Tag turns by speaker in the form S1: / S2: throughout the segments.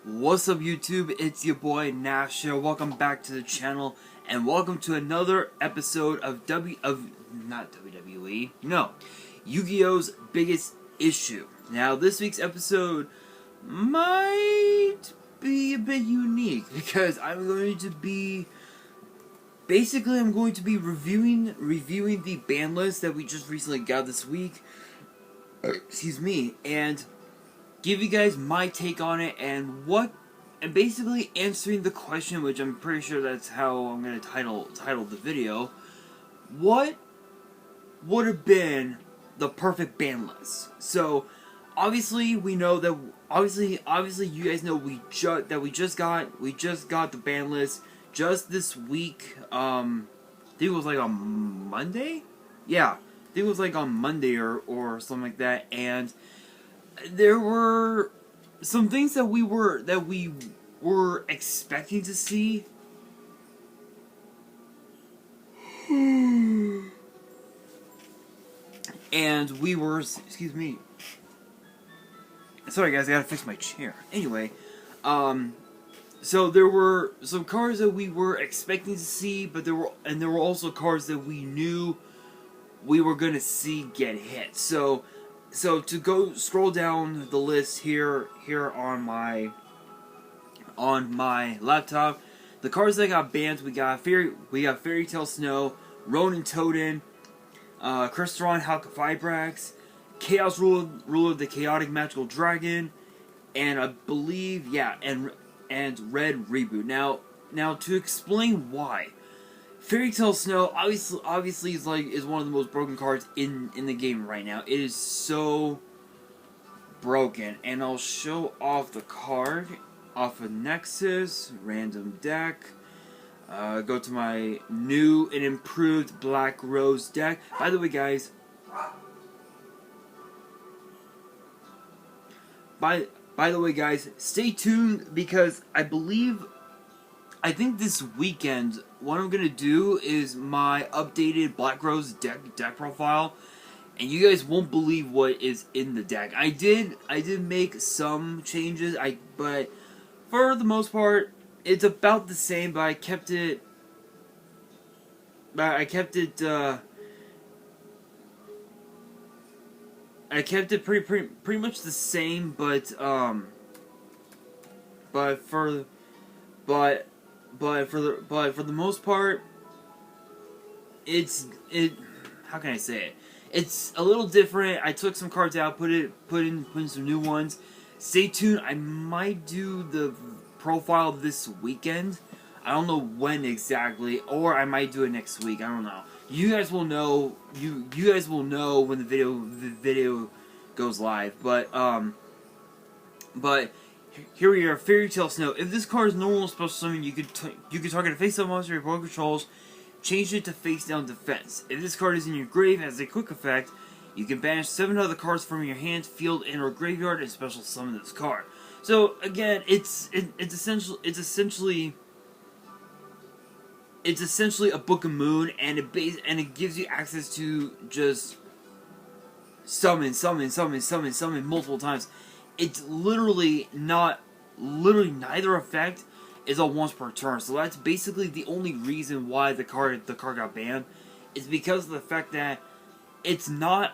S1: What's up YouTube, it's your boy Nash here. Welcome back to the channel and welcome to another episode of not WWE, no, Yu-Gi-Oh's Biggest Issue. Now this week's episode might be a bit unique because I'm going to be reviewing the ban list that we just recently got this week. Excuse me, and give you guys my take on it and basically answering the question, which I'm pretty sure that's how I'm gonna title the video. What would have been the perfect ban list? So obviously we know that obviously you guys know we just got the ban list just this week. I think it was like on Monday. Yeah, I think it was like on Monday or something like that, and there were some things that we were expecting to see. And we were, excuse me. Sorry guys, I gotta fix my chair. Anyway, so there were some cards that we were expecting to see, but there were also cards that we knew we were gonna see get hit. So to go scroll down the list here on my laptop, the cards that got banned, we got Fairy Tale Snow, Ronin Totem, Crystron Halka-Fibrax, Chaos Ruler the Chaotic Magical Dragon, and I believe and Red Reboot. Now to explain why. Fairy Tale Snow obviously is one of the most broken cards in the game right now. It is so broken, and I'll show off the card off of Nexus random deck. Go to my new and improved Black Rose deck. By the way, guys. By the way, guys, stay tuned because I think this weekend what I'm gonna do is my updated Black Rose deck profile, and you guys won't believe what is in the deck. I did make some changes, but for the most part it's about the same. But I kept it pretty much the same. But for the most part, how can I say it? It's a little different. I took some cards out, put in some new ones. Stay tuned. I might do the profile this weekend. I don't know when exactly, or I might do it next week. I don't know. You guys will know. You guys will know when the video goes live. But here we are, Fairy Tale Snow. If this card is normal special summon, you could target a face-up monster your opponent controls, change it to face-down defense. If this card is in your grave as a quick effect, you can banish 7 other cards from your hand, field, and/or graveyard, and special summon this card. So again, it's essentially a Book of Moon, and it gives you access to just summon multiple times. It's literally neither effect is a once per turn. So that's basically the only reason why the card got banned. Is because of the fact that it's not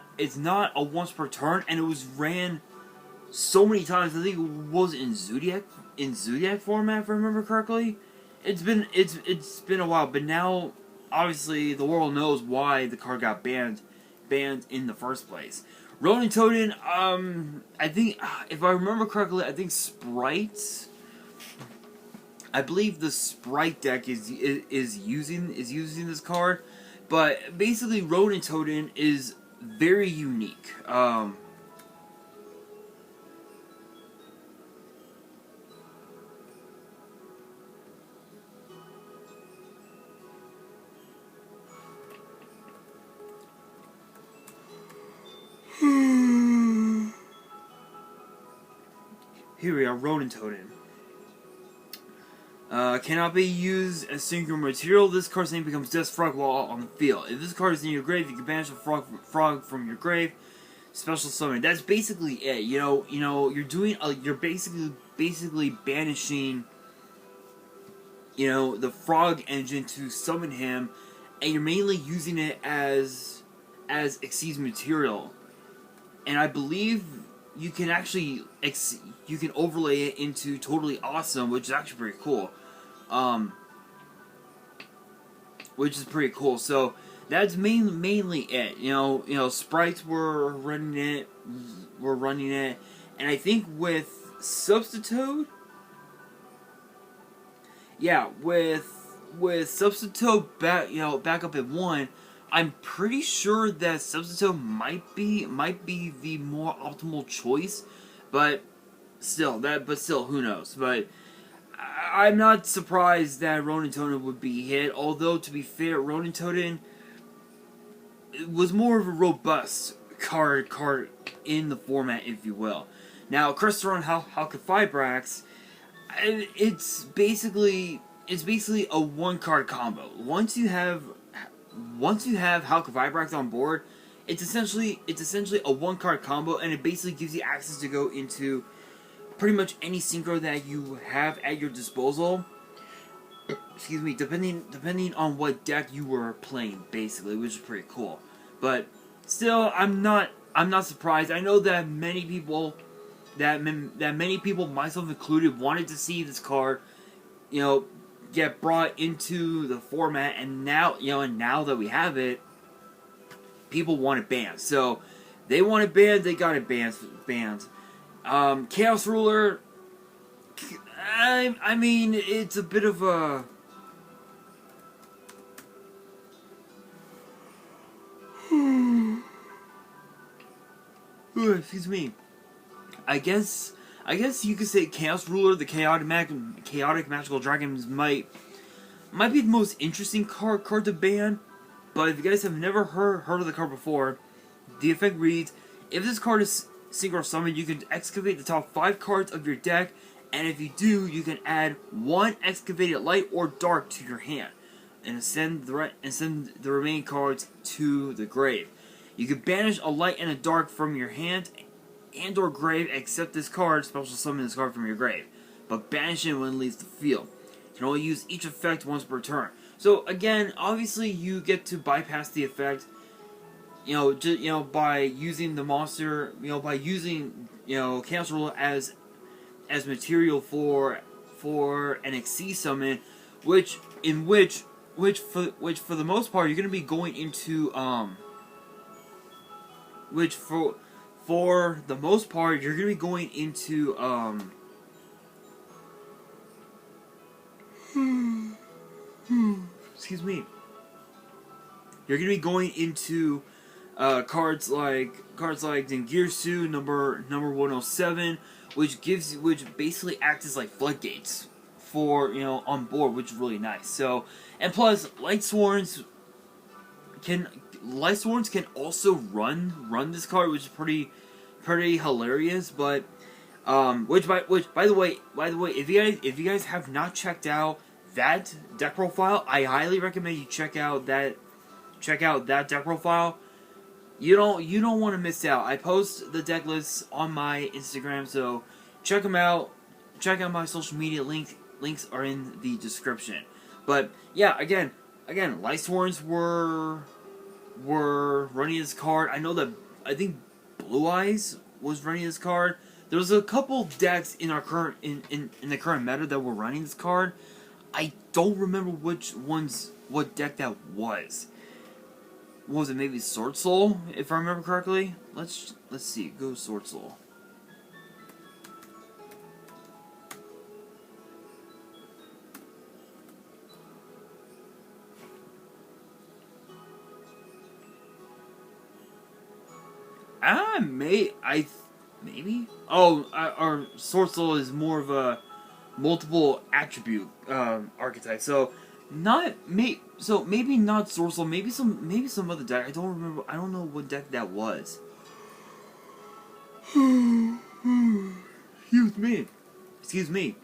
S1: a once per turn, and it was ran so many times. I think it was in Zodiac format, if I remember correctly. It's been a while, but now obviously the world knows why the card got banned in the first place. Ronin Totem, I think, if I remember correctly, I think Sprite. I believe the Sprite deck is using this card, but basically Ronin Totem is very unique. Here we are, Ronin Totem. Cannot be used as single material. This card's name becomes Death Frog while on the field. If this card is in your grave, you can banish a frog from your grave. special summon. That's basically it. You're doing you're basically banishing, the frog engine to summon him, and you're mainly using it as Xyz material. And I believe you can actually you can overlay it into Totally Awesome, which is actually pretty cool. Which is pretty cool. So that's mainly it. Sprites were running it, and I think with Substitute, with Substitute back up at 1, I'm pretty sure that Substitute might be the more optimal choice, but still, who knows? But I'm not surprised that Ronin Toden would be hit. Although, to be fair, Ronin Toden was more of a robust card in the format, if you will. Now, Crystron Halqifibrax, it's basically a one-card combo. Once you have Halqifibrax on board, it's essentially a one-card combo, and it basically gives you access to go into pretty much any synchro that you have at your disposal. Excuse me, depending on what deck you were playing, basically, which is pretty cool. But still, I'm not surprised. I know that many people, myself included, wanted to see this card, get brought into the format, and now, now that we have it, people want it banned. So they want it banned, they got it banned. Chaos Ruler, I mean, it's a bit of a... Excuse me. I guess you could say Chaos Ruler, the chaotic magical dragons might be the most interesting card to ban. But if you guys have never heard of the card before, the effect reads: if this card is synchro summoned, you can excavate the top 5 cards of your deck, and if you do, you can add 1 excavated light or dark to your hand, and send the remaining cards to the grave. You can banish a light and a dark from your hand and or grave, except this card, special summon this card from your grave, but banish it when it leaves the field. You can only use each effect once per turn. So again, obviously you get to bypass the effect, by using the monster, by using, Chaos Ruler as material for an Xyz summon, which for the most part you're going to be going into for the most part you're going to be going into excuse me. You're going to be going into cards like Dengirsu number 107, which basically acts as like floodgates for on board, which is really nice. So, and plus Lightsworns can also run this card, which is pretty hilarious. But which by the way, if you guys have not checked out that deck profile, I highly recommend you check out that deck profile. You don't want to miss out. I post the deck lists on my Instagram, so check them out. Check out my social media links are in the description. But yeah, again, Lightsworns were running this card. I think Blue Eyes was running this card. There was a couple decks in our current in the current meta that were running this card. I don't remember what deck that was. Was it maybe Sword Soul, if I remember correctly? Let's see. Go Sword Soul. Maybe? Oh, our Sword Soul is more of a multiple attribute archetype. So maybe not Sword Soul. Maybe some other deck. I don't remember. I don't know what deck that was. Excuse me.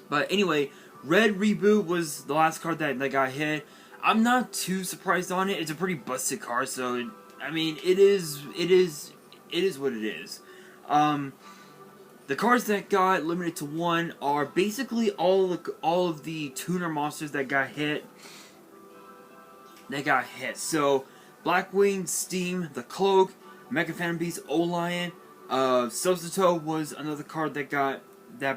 S1: But anyway, Red Reboot was the last card that got hit. I'm not too surprised on it. It's a pretty busted card, so I mean, it is it is what it is. The cards that got limited to 1 are basically all of the tuner monsters that got hit. So, Blackwing, Steam, the Cloak, Mecha Phantom Beast, O-Lion, Substitute was another card that got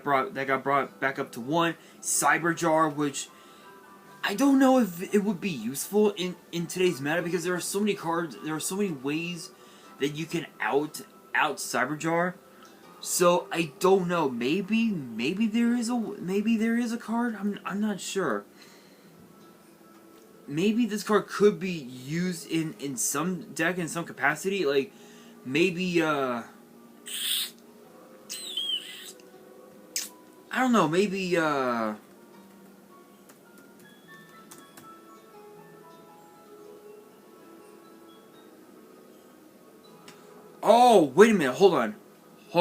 S1: brought back up to 1. Cyberjar, which I don't know if it would be useful in today's meta, because there are so many cards, there are so many ways that you can out Cyberjar. So I don't know. Maybe there is a card. I'm not sure. Maybe this card could be used in some deck in some capacity. Like maybe I don't know. Maybe oh, wait a minute. Hold on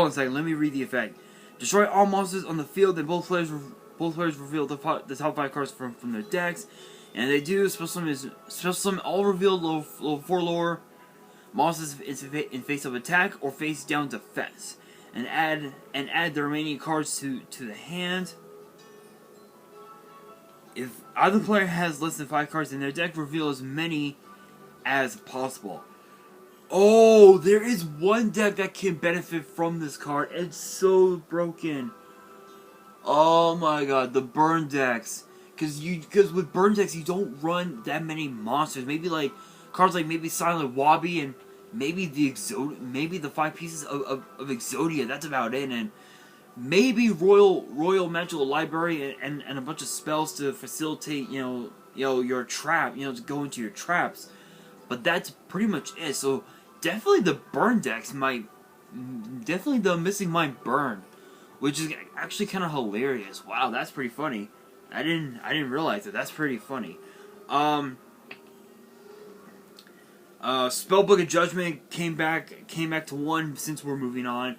S1: a second. Let me read the effect. Destroy all monsters on the field, and both players reveal the top 5 cards from their decks. And they do. Special summon all revealed level 4 lore monsters in face up attack or face down defense, and add the remaining cards to the hand. If either player has less than 5 cards in their deck, reveal as many as possible. Oh, there is one deck that can benefit from this card. It's so broken. Oh my god, the burn decks. Because with burn decks you don't run that many monsters. Maybe like cards like maybe Silent Wobby and maybe the 5 pieces of Exodia. That's about it. And maybe Royal Magical Library and a bunch of spells to facilitate your trap, to go into your traps. But that's pretty much it. So definitely the burn decks definitely the Missing Mind burn, which is actually kind of hilarious. Wow, that's pretty funny. I didn't realize that. That's pretty funny. Spellbook Adjustment came back to 1 since we're moving on.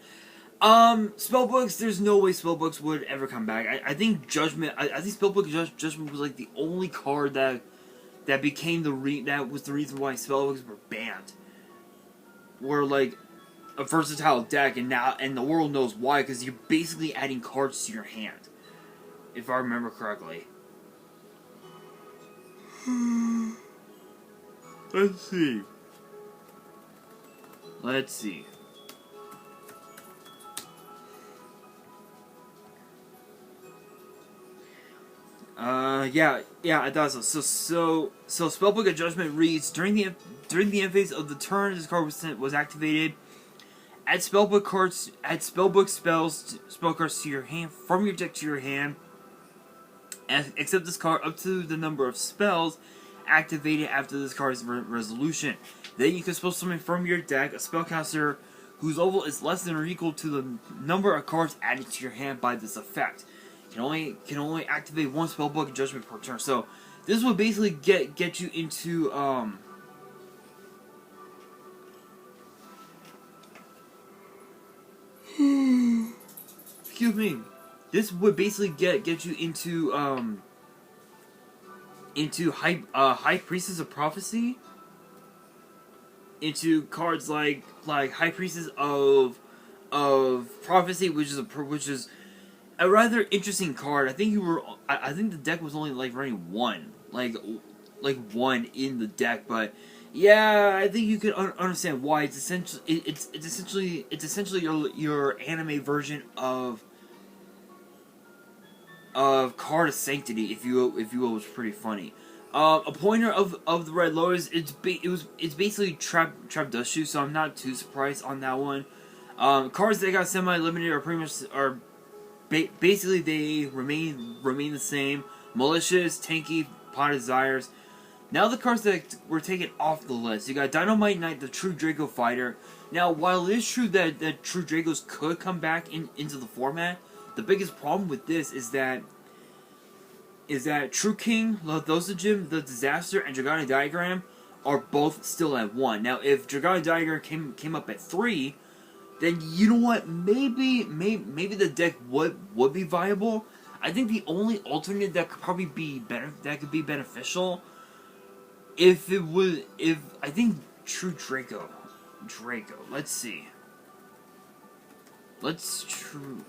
S1: Spellbooks, there's no way Spellbooks would ever come back. I think Judgment. I think Spellbook Adjustment was like the only card that became that was the reason why Spellbooks were banned. Were like a versatile deck, and the world knows why, because you're basically adding cards to your hand, if I remember correctly. Let's see. Yeah, I thought so. So Spellbook Adjustment reads: during the end phase of the turn, this card was activated. Add spell cards to your hand from your deck to your hand, and accept this card up to the number of spells activated after this card's resolution. Then you can spell summon from your deck a spellcaster whose level is less than or equal to the number of cards added to your hand by this effect. Can only activate 1 Spellbook Adjustment per turn. So this would basically get you into excuse me. This would basically get you into High Priestess of Prophecy, into cards like High Priestess of Prophecy, which is a rather interesting card. I think the deck was only like running 1, like 1 in the deck, but yeah, I think you can understand why. It's essentially your anime version of Card of Sanctity, if you will, was pretty funny. A pointer of the Red Lotus, it's basically Trap Dushu, so I'm not too surprised on that one. Cards that got semi-limited are basically they remain the same. Malicious, Tanky, Pot of Desires. Now the cards that were taken off the list. You got Dynamite Knight, the True Draco Fighter. Now, while it is true that True Dracos could come back into the format, the biggest problem with this is that True King, Lothosajim, the Disaster, and Dragonic Diagram are both still at 1. Now, if Dragonic Diagram came up at 3, then you know what? Maybe the deck would be viable. I think the only alternate that could probably be beneficial, I think True Draco. Let's see. Let's True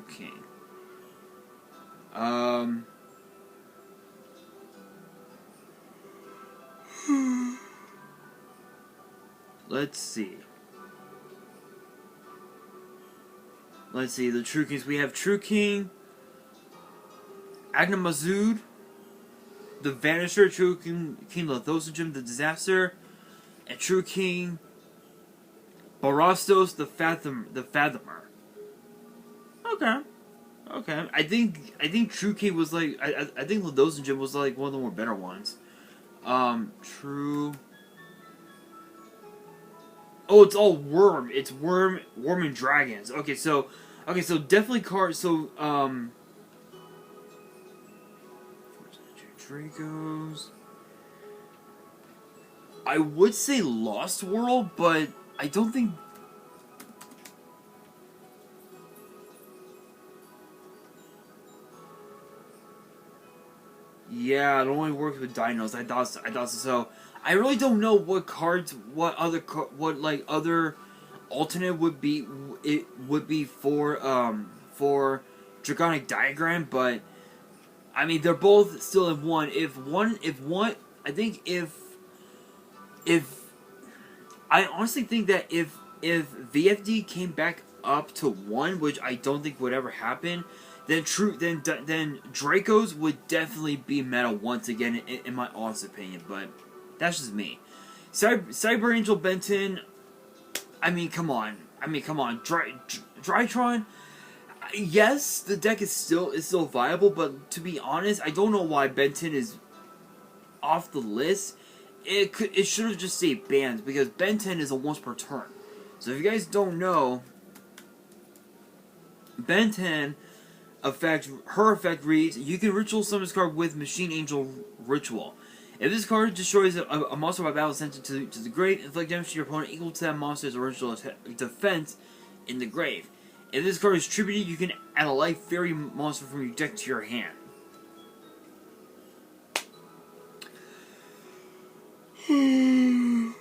S1: King. Let's see. Let's see, the True Kings. We have True King, Agnamazud, the Vanisher, True King Lethosogem, the Disaster, and True King Barastos, the Fathomer. Okay. Okay. I think True King was like I think Lethosogem was like one of the more better ones. True. Oh, it's all worm. It's worm and dragons. Okay, so definitely cards. So Dracos. I would say Lost World, but I don't think. Yeah, it only works with dinos. I thought so. I really don't know what cards, what other alternate would be. It would be for Draconic Diagram, but I mean they're both still in one. I think if I honestly think that if VFD came back up to 1, which I don't think would ever happen, then Dracos would definitely be meta once again, in my honest opinion. But that's just me. Cyber Angel Benton. I mean, come on. Drytron. Yes, the deck is still viable, but to be honest, I don't know why Benton is off the list. It should have just stayed banned, because Benton is a once per turn. So if you guys don't know, Benton her effect reads: you can ritual summon this card with Machine Angel Ritual. If this card destroys a monster by battle sent to the grave, inflict damage to your opponent equal to that monster's original defense in the grave. If this card is tributed, you can add a life fairy monster from your deck to your hand. Excuse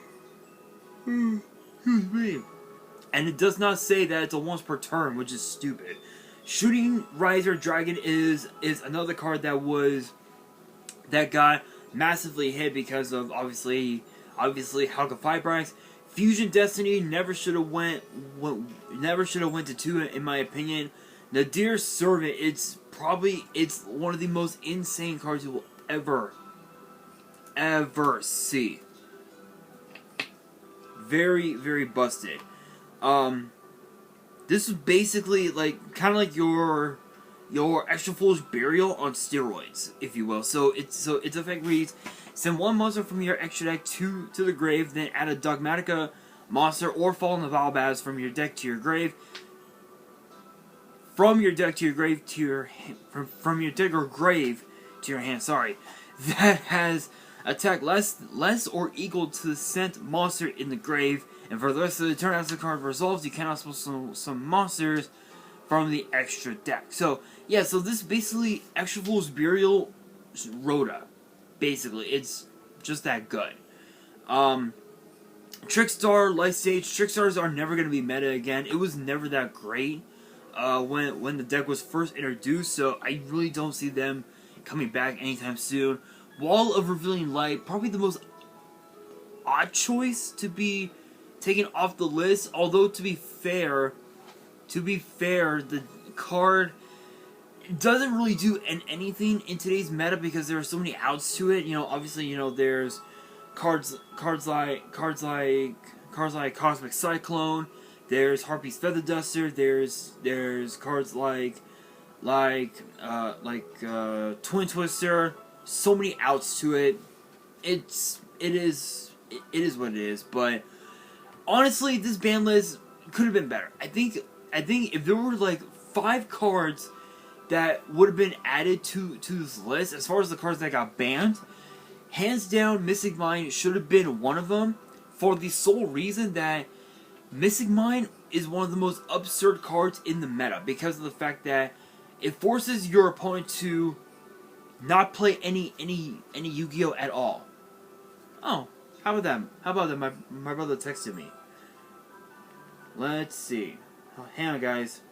S1: me. And it does not say that it's a once per turn, which is stupid. Shooting Riser Dragon is another card that got massively hit because of obviously Halka Fibrax. Fusion Destiny never should have went to 2 in my opinion. Nadir Servant, it's one of the most insane cards you will ever see. Very, very busted. This is basically kind of like your Extra Foolish Burial on steroids, if you will. So its effect reads: send 1 monster from your extra deck to the grave, then add a Dogmatica monster or Fallen of Albaz from your deck to your grave. From your deck to your grave to your from your deck or grave to your hand. Sorry, that has attack less or equal to the sent monster in the grave. And for the rest of the turn, as the card resolves, you cannot spell some monsters from the extra deck. So, yeah, so this is basically Extra Fool's Burial Rhoda. Basically, it's just that good. Trickstar, Life Stage. Trickstars are never going to be meta again. It was never that great when the deck was first introduced, so I really don't see them coming back anytime soon. Wall of Revealing Light, probably the most odd choice to be taken off the list, although to be fair, the card doesn't really do anything in today's meta because there are so many outs to it. You know, obviously, there's cards like Cosmic Cyclone, there's Harpy's Feather Duster, there's cards like Twin Twister. So many outs to it. It is what it is, but honestly, this ban list could have been better. I think if there were 5 cards that would have been added to this list, as far as the cards that got banned, hands down, Mystic Mind should have been one of them, for the sole reason that Mystic Mind is one of the most absurd cards in the meta, because of the fact that it forces your opponent to not play any Yu-Gi-Oh at all. Oh, how about that? My brother texted me. Let's see. hang on, guys.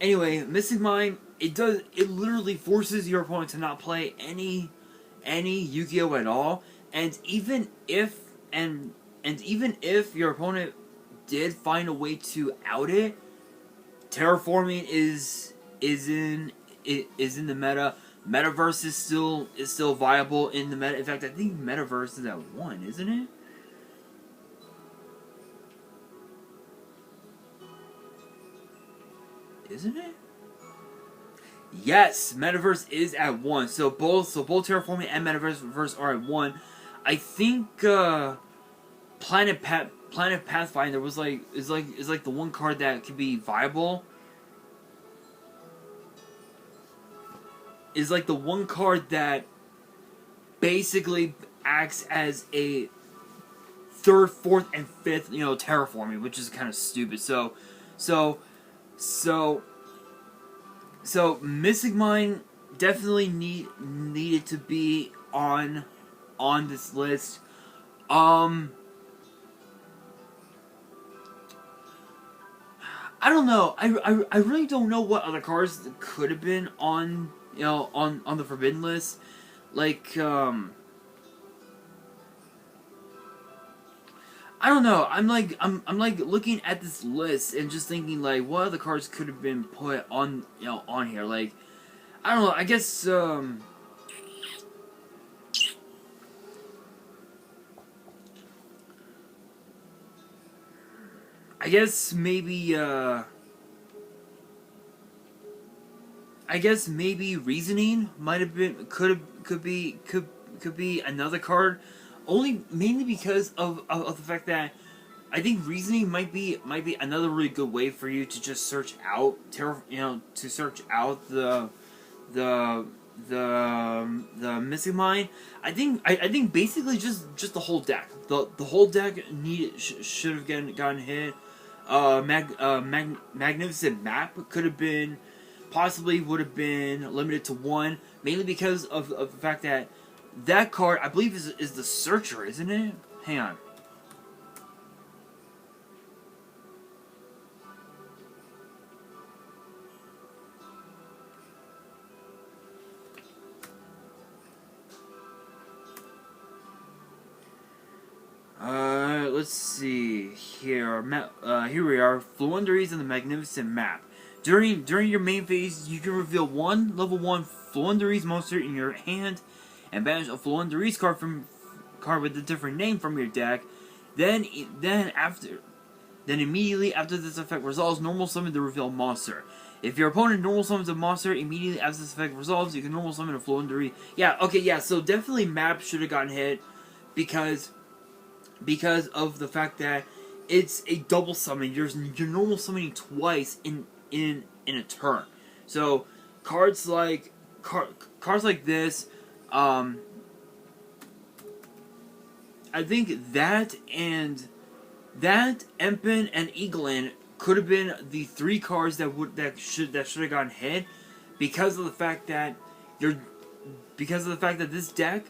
S1: Anyway, Mystic Mine, it literally forces your opponent to not play any Yu-Gi-Oh at all, and even if your opponent did find a way to out it, Terraforming is in the meta. Metaverse is still viable in the meta. In fact, I think Metaverse is at 1, isn't it? Isn't it? Yes, Metaverse is at 1. So both Terraforming and Metaverse are at 1. I think Planet Pathfinder is like the one card that could be viable. Is like the one card that basically acts as a third, fourth, and fifth, terraforming, which is kind of stupid. So Mystic Mine definitely needed to be on this list. I don't know. I really don't know what other cards could have been on the forbidden list. Like I don't know. I'm like looking at this list and just thinking like what other cards could have been put on on here. Like I don't know. I guess maybe reasoning might have been could be another card, mainly because of the fact that I think reasoning might be another really good way for you to just search out to search out the Mystic Mine. I think basically just the whole deck. The whole deck should have gotten hit. Magnificent Map could have been, possibly would have been limited to 1, mainly because of the fact that that card, I believe, is the Searcher, isn't it? Hang on. Let's see here. Here we are. Floowandereeze and the Magnificent Map. During your main phase, you can reveal one level 1 Floowandereeze monster in your hand and banish a Floowandereeze card with a different name from your deck. Then immediately after this effect resolves, normal summon the revealed monster. If your opponent normal summons a monster immediately after this effect resolves, you can normal summon a Floowandereeze. Yeah, okay, yeah. So definitely Map should have gotten hit because of the fact that it's a double summon. You're normal summoning twice in a turn. So cards like this, I think that Empen and Eaglin could have been the 3 cards that should have gotten hit because of the fact that this deck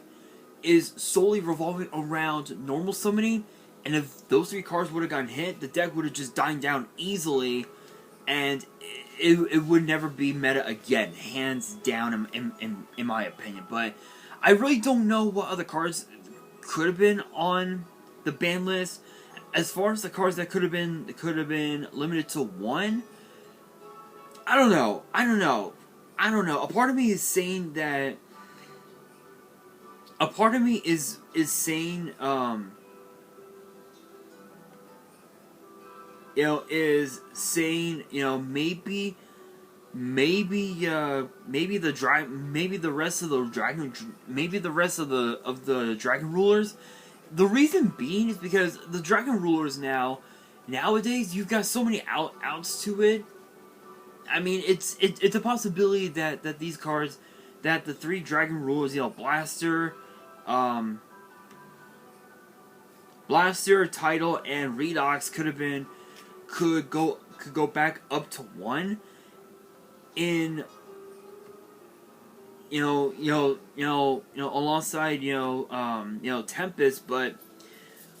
S1: is solely revolving around normal summoning, and if those 3 cards would have gotten hit, the deck would have just died down easily, and it would never be meta again, hands down, in my opinion. But I really don't know what other cards could have been on the ban list. As far as the cards that could have been limited to 1, I don't know. A part of me is saying that. A part of me is saying maybe the rest of the dragon rulers. The reason being is because the dragon rulers nowadays you've got so many outs to it. I mean, it's a possibility that these cards, that the 3 dragon rulers, Blaster, Title, and Redox could go back up to 1 in alongside Tempest, but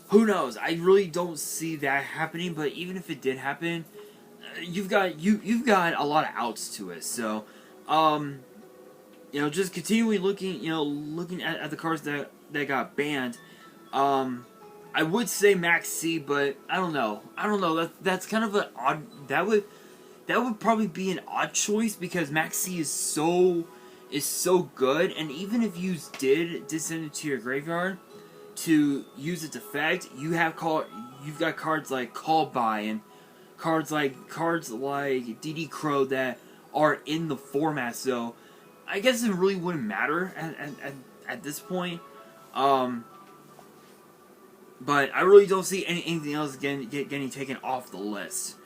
S1: who knows? I really don't see that happening. But even if it did happen, you've got a lot of outs to it. So, just continually looking at the cards that got banned. I would say Max C, but I don't know. That's kind of an odd. That would probably be an odd choice because Max C is so good, and even if you did send it to your graveyard to use its effect, you've got cards like Call By and cards like DD Crow that are in the format. So I guess it really wouldn't matter at this point. But I really don't see anything else getting taken off the list.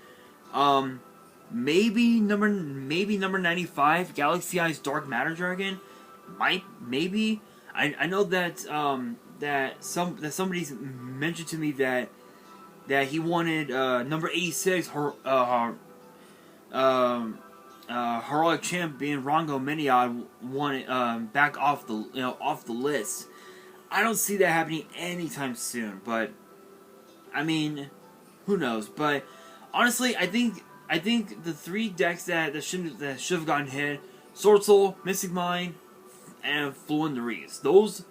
S1: Maybe number 95, Galaxy Eyes Dark Matter Dragon. Maybe. I know that somebody's mentioned to me that he wanted number 86 Heroic Champion Rongo Miniod wanted back off the list. I don't see that happening anytime soon, but I mean, who knows? But honestly, I think the three decks that should have gotten hit: Sword Soul, Mystic Mind, and Floowandereeze. Those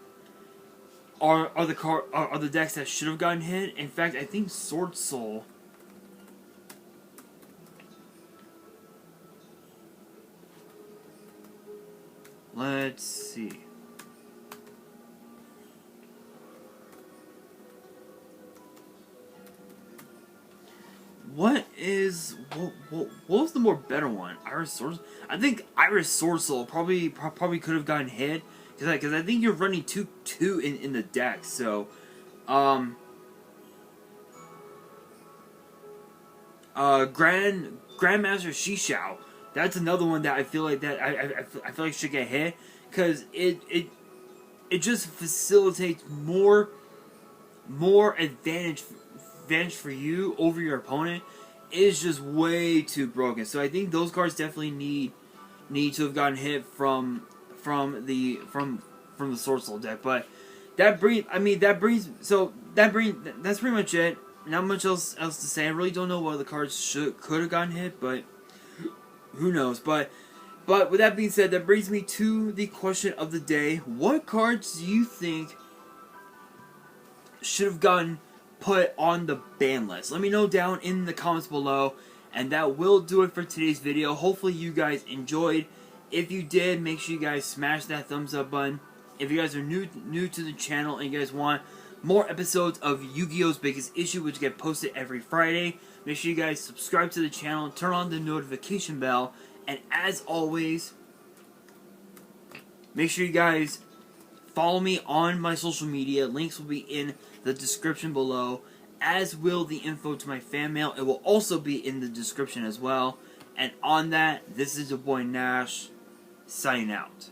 S1: are the decks that should have gotten hit. In fact, I think Sword Soul. Let's see. What was the more better one? Iris Sword. I think Iris Sword Soul probably could have gotten hit because I think you're running two in the deck. So, Grandmaster Shishao. That's another one that I feel like I feel like should get hit because it just facilitates more advantage for you over your opponent. Is just way too broken. So I think those cards definitely need to have gotten hit from the Sword Soul deck. But that's pretty much it. Not much else to say. I really don't know what the cards could have gotten hit, but who knows? But with that being said, that brings me to the question of the day: what cards do you think should have gotten put on the ban list? Let me know down in the comments below, and that will do it for today's video. Hopefully you guys enjoyed. If you did, make sure you guys smash that thumbs up button. If you guys are new to the channel and you guys want more episodes of Yu-Gi-Oh's Biggest Issue, which get posted every Friday, make sure you guys subscribe to the channel, turn on the notification bell, and as always, make sure you guys follow me on my social media. Links will be in the description below, as will the info to my fan mail. It will also be in the description as well. And on that, this is your boy Nash, signing out.